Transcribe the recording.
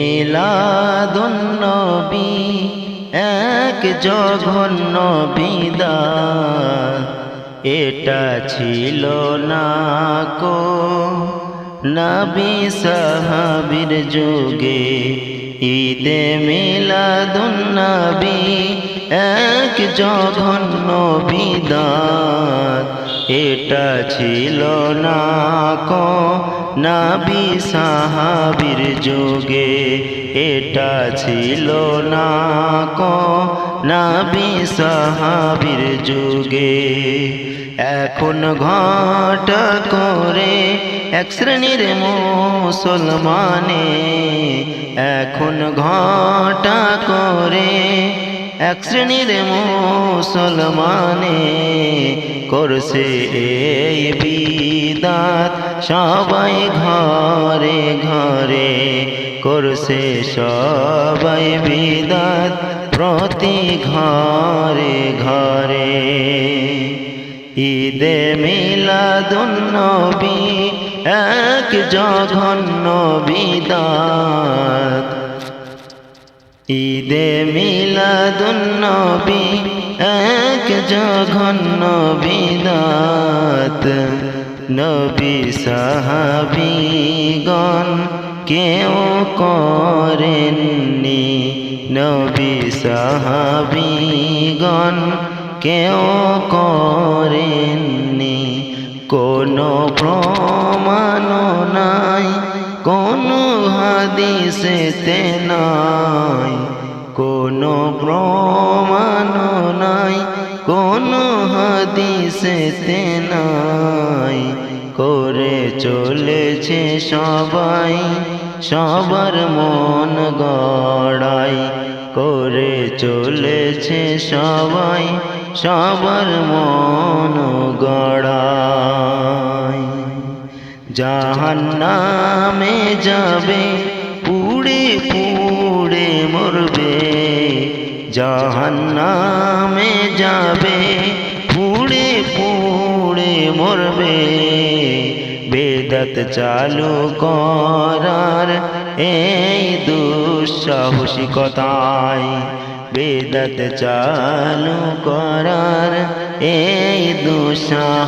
মিলাদুন নবী এক জঘন্য বিদআত, এটা ছিল না কো নবী সাহাবীর যুগে। ঈদে মিলাদুন নবী এক জঘন্য বিদআত, এটা ছিল না কো নবী সাহাবীর যুগে। এটা ছিল না কো নবী সাহাবীর যুগে। এখন ঘটা করে এক শ্রেণীর মুসলমানে, এখন ঘটা করে এক শ্রেণীর মুসলমানে করছে এই বিদআত, সবাই ঘরে ঘরে করছে সবাই বিদআত, প্রতি ঘরে ঘরে। ঈদে মিলাদুন নবী এক জঘন্য বিদআত, ঈদে মিলাদুন নবী এক জঘন্য বিদআত। নবী সাহাবীগণ কেউ করেননি, নবী সাহাবীগণ কেউ করেননি। কোনো প্রমাণ নাই, কোনো হাদিসেতে নাই, কোনো প্রমাণ নাই, কোনো হাদিসেতে নাই। করে চলেছে সবাই সবার মন গড়াই, করে চলেছে সবাই সবার মন গড়াই। জাহান্নামে যাবে পুড়ে পুড়ে মরবে, জাহান্নামে যাবে পুড়ে পুড়ে মরবে। বিদআত চালু করার এই দুঃসাহসিকতায়, বিদআত চালু করার এই দুঃসাহসিকতায়।